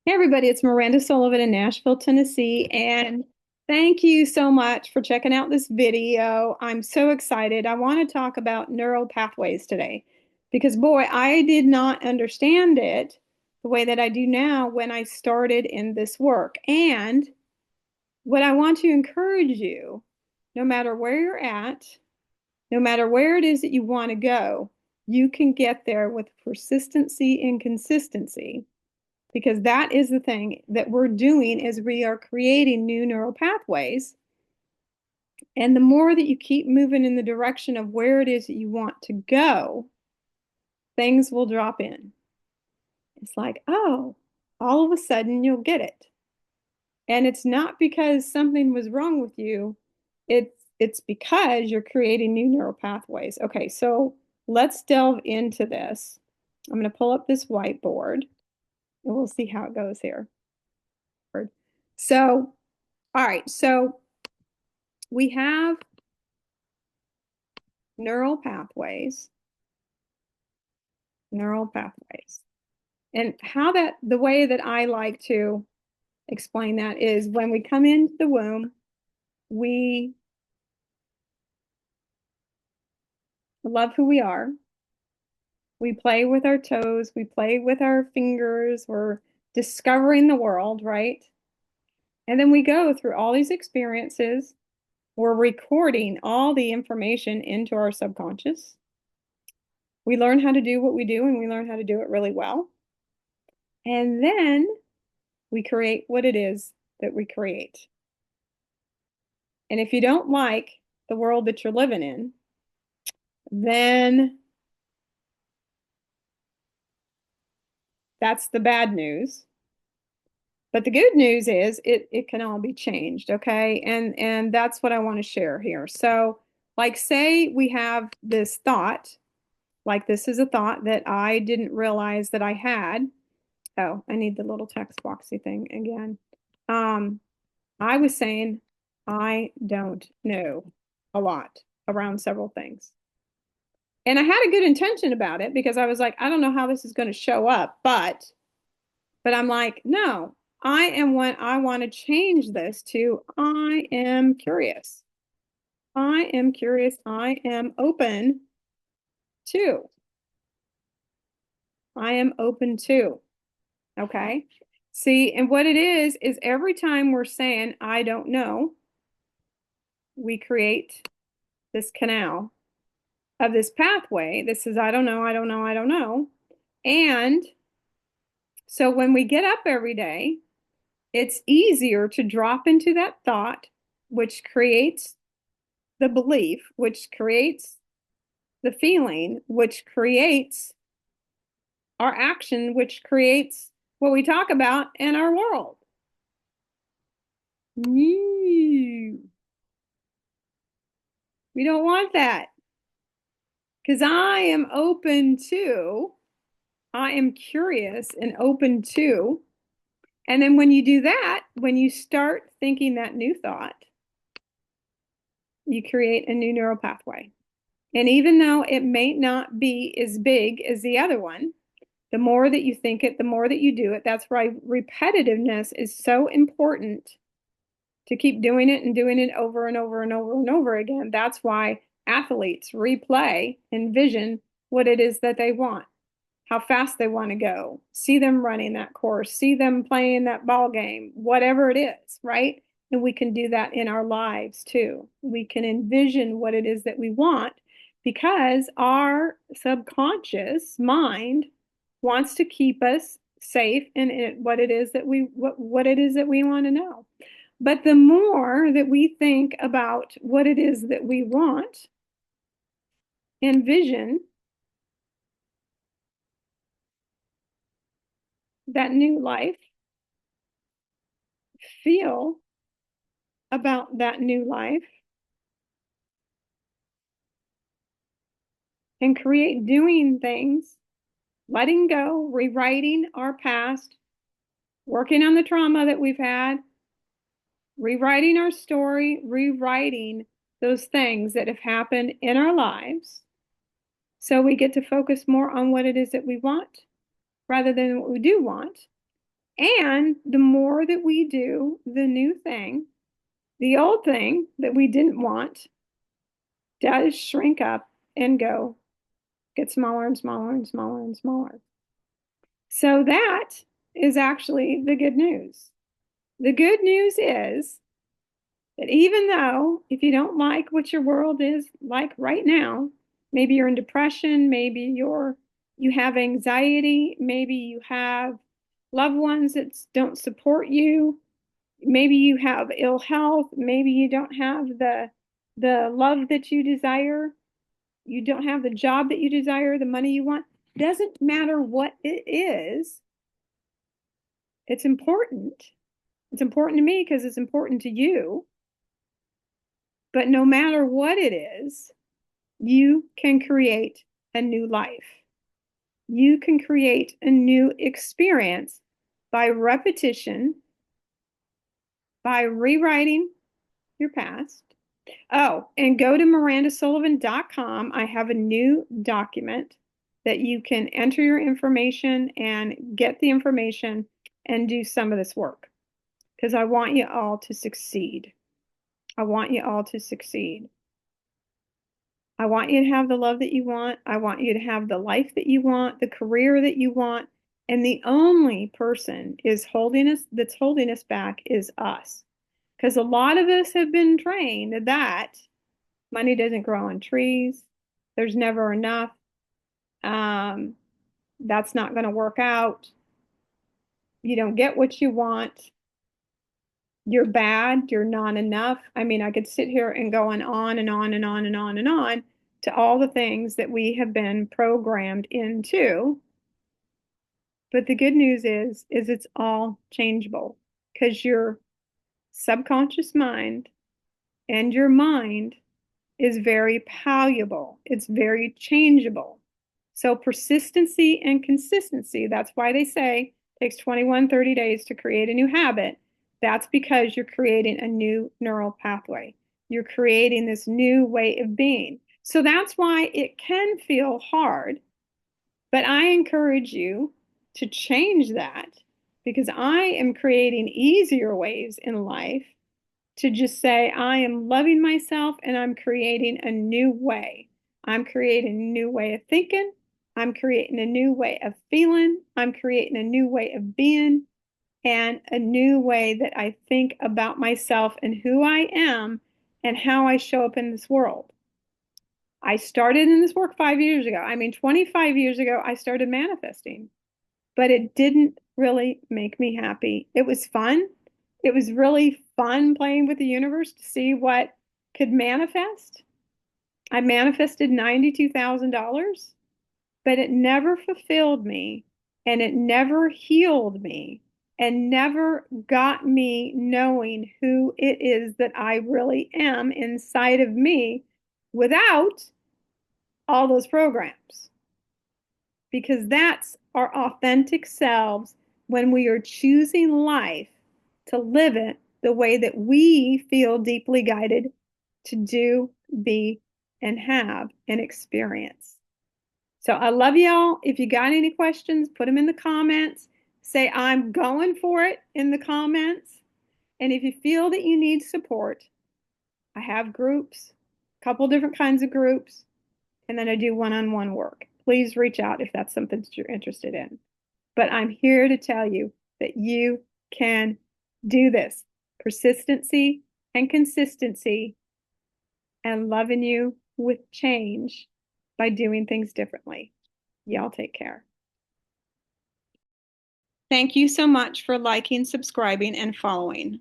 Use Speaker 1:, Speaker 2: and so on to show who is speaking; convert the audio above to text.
Speaker 1: Hey everybody, it's Miranda Sullivan in Nashville, Tennessee, and thank you so much for checking out this video. I'm so excited. I want to talk about neural pathways today because boy, I did not understand it the way that I do now when I started in this work. And what I want to encourage you, no matter where you're at, no matter where it is that you want to go, you can get there with persistency and consistency because that is the thing that we're doing is we are creating new neural pathways. And the more that you keep moving in the direction of where it is that you want to go, things will drop in. It's like, oh, all of a sudden you'll get it. And it's not because something was wrong with you. It's because you're creating new neural pathways. Okay, so let's delve into this. I'm going to pull up this whiteboard and we'll see how it goes here. So, all right, so we have neural pathways, neural pathways. And the way that I like to explain that is when we come into the womb, we love who we are. We play with our toes, we play with our fingers, we're discovering the world, right? And then we go through all these experiences. We're recording all the information into our subconscious. We learn how to do what we do and we learn how to do it really well. And then we create what it is that we create. And if you don't like the world that you're living in, then that's the bad news. But the good news is it can all be changed, okay? And that's what I want to share here. So, like say we have this thought, like this is a thought that I didn't realize that I had. Oh, I need the little text boxy thing again. I was saying I don't know a lot around several things. And I had a good intention about it because I was like, I don't know how this is going to show up, but I'm like, no, I want to change this to I am curious. I am curious. I am open to. I am open to. Okay. See, and what it is every time we're saying I don't know, we create this canal of this pathway that says, I don't know, I don't know, I don't know. And so when we get up every day, it's easier to drop into that thought, which creates the belief, which creates the feeling, which creates our action, which creates what we talk about in our world. We don't want that because I am curious and open to. And then when you do that, when you start thinking that new thought, you create a new neural pathway. And even though it may not be as big as the other one, the more that you think it, the more that you do it. That's why repetitiveness is so important to keep doing it and doing it over and over and over and over again. That's why athletes replay, envision what it is that they want, how fast they want to go, see them running that course, see them playing that ball game, whatever it is, right? And we can do that in our lives too. We can envision what it is that we want because our subconscious mind wants to keep us safe in what it is that what it is that we want to know. But the more that we think about what it is that we want, envision that new life, feel about that new life, and create doing things, letting go, rewriting our past, working on the trauma that we've had, rewriting our story, rewriting those things that have happened in our lives. So we get to focus more on what it is that we want rather than what we do want. And the more that we do the new thing, the old thing that we didn't want does shrink up and get smaller and smaller and smaller and smaller. So that is actually the good news. The good news is that even though if you don't like what your world is like right now, maybe you're in depression, maybe you have anxiety, maybe you have loved ones that don't support you, maybe you have ill health, maybe you don't have the love that you desire, you don't have the job that you desire, the money you want. Doesn't matter what it is. It's important. It's important to me because it's important to you. But no matter what it is, you can create a new life. You can create a new experience by repetition, by rewriting your past. Oh, and go to mirandasullivan.com. I have a new document that you can enter your information and get the information and do some of this work because I want you all to succeed. I want you all to succeed. I want you to have the love that you want. I want you to have the life that you want, the career that you want. And the only person that's holding us back is us. Because a lot of us have been trained that money doesn't grow on trees. There's never enough. That's not going to work out. You don't get what you want. You're bad. You're not enough. I mean, I could sit here and go on and on and on and on and on to all the things that we have been programmed into. But the good news is it's all changeable because your subconscious mind and your mind is very malleable. It's very changeable. So persistency and consistency, that's why they say it takes 21, 30 days to create a new habit. That's because you're creating a new neural pathway. You're creating this new way of being. So that's why it can feel hard. But I encourage you to change that because I am creating easier ways in life to just say, I am loving myself and I'm creating a new way. I'm creating a new way of thinking. I'm creating a new way of feeling. I'm creating a new way of being and a new way that I think about myself and who I am and how I show up in this world. I started in this work 5 years ago. I mean, 25 years ago, I started manifesting, but it didn't really make me happy. It was fun. It was really fun playing with the universe to see what could manifest. I manifested $92,000, but it never fulfilled me and it never healed me and never got me knowing who it is that I really am inside of me without all those programs. Because that's our authentic selves when we are choosing life to live it the way that we feel deeply guided to do, be, and have an experience. So I love y'all. If you got any questions, put them in the comments. Say, I'm going for it in the comments. And if you feel that you need support, I have groups, a couple different kinds of groups, and then I do one-on-one work. Please reach out if that's something that you're interested in. But I'm here to tell you that you can do this. Persistency and consistency and loving you with change by doing things differently. Y'all take care. Thank you so much for liking, subscribing, and following.